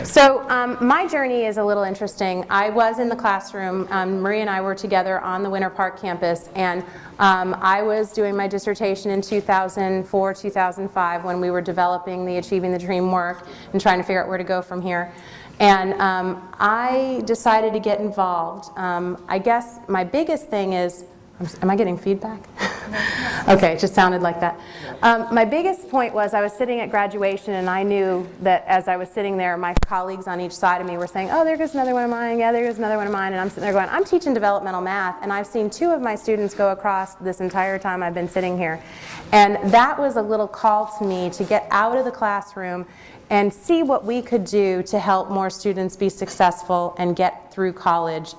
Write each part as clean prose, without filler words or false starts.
So my journey is a little interesting. I was in the classroom. Marie and I were together on the Winter Park campus, and I was doing my dissertation in 2004, 2005 when we were developing the Achieving the Dream work and trying to figure out where to go from here. And I decided to get involved. I guess my biggest thing is, am I getting feedback? Okay, it just sounded like that. My biggest point was I was sitting at graduation, and I knew that as I was sitting there, my colleagues on each side of me were saying, oh, there goes another one of mine, yeah, there goes another one of mine, and I'm sitting there going, I'm teaching developmental math, and I've seen 2 of my students go across this entire time I've been sitting here. And that was a little call to me to get out of the classroom and see what we could do to help more students be successful and get through college,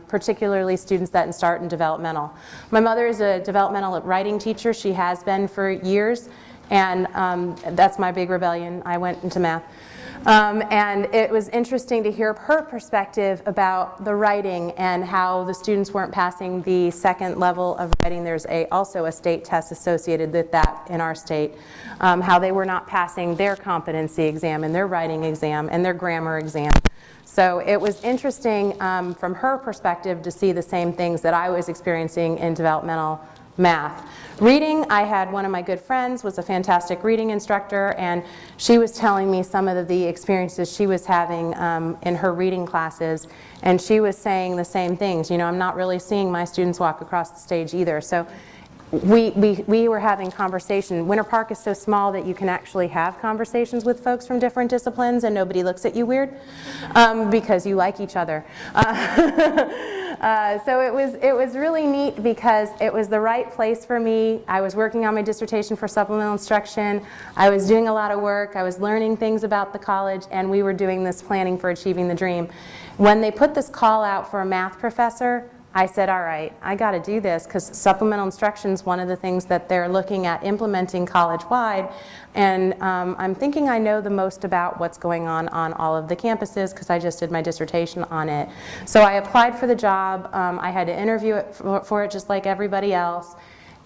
particularly students that start in developmental. My mother is a developmental writing teacher. She has been for years, and that's my big rebellion. I went into math. And it was interesting to hear her perspective about the writing and how the students weren't passing the second level of writing. There's also a state test associated with that in our state. How they were not passing their competency exam and their writing exam and their grammar exam. So it was interesting from her perspective to see the same things that I was experiencing in developmental math. Reading, I had one of my good friends was a fantastic reading instructor, and she was telling me some of the experiences she was having in her reading classes, and she was saying the same things. You know, I'm not really seeing my students walk across the stage either. So we were having conversation. Winter Park is so small that you can actually have conversations with folks from different disciplines and nobody looks at you weird because you like each other. So it was really neat because it was the right place for me. I was working on my dissertation for supplemental instruction. I was doing a lot of work. I was learning things about the college, and we were doing this planning for Achieving the Dream. When they put this call out for a math professor, I said, all right, I got to do this because supplemental instruction is one of the things that they're looking at implementing college-wide. And I'm thinking I know the most about what's going on all of the campuses because I just did my dissertation on it. So I applied for the job. I had to interview it for it just like everybody else.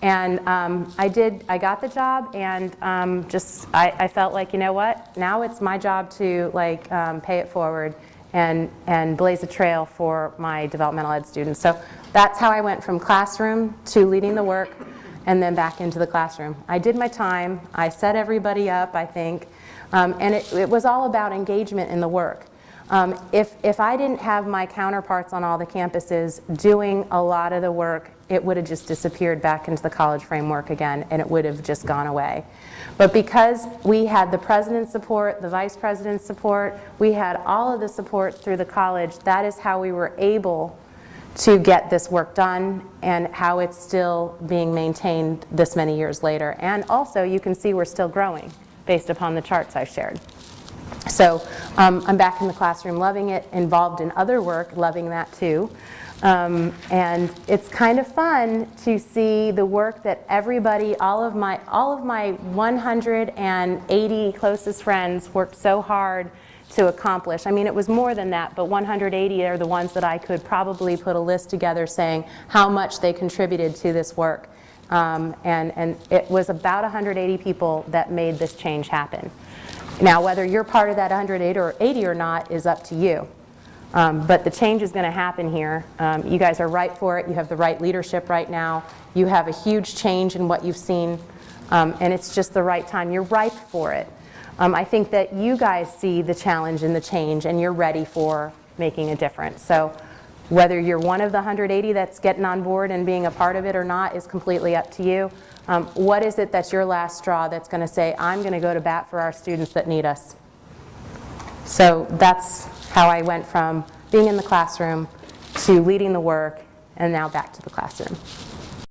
And I got the job, and I felt like, you know what, now it's my job to like pay it forward and blaze a trail for my developmental ed students. So that's how I went from classroom to leading the work and then back into the classroom. I did my time. I set everybody up, I think, and it was all about engagement in the work. If I didn't have my counterparts on all the campuses doing a lot of the work, it would have just disappeared back into the college framework again, and it would have just gone away. But because we had the president's support, the vice president's support, we had all of the support through the college, that is how we were able to get this work done and how it's still being maintained this many years later. And also, you can see we're still growing based upon the charts I shared. So I'm back in the classroom loving it, involved in other work, loving that too. And it's kind of fun to see the work that everybody, all of my 180 closest friends worked so hard to accomplish. I mean, it was more than that, but 180 are the ones that I could probably put a list together saying how much they contributed to this work. And it was about 180 people that made this change happen. Now, whether you're part of that 180 or not is up to you. But the change is going to happen here. You guys are right for it. You have the right leadership right now. You have a huge change in what you've seen, and it's just the right time. You're ripe for it. I think that you guys see the challenge and the change, and you're ready for making a difference. So whether you're one of the 180 that's getting on board and being a part of it or not is completely up to you. What is it that's your last straw that's going to say, I'm going to go to bat for our students that need us? So that's how I went from being in the classroom to leading the work and now back to the classroom.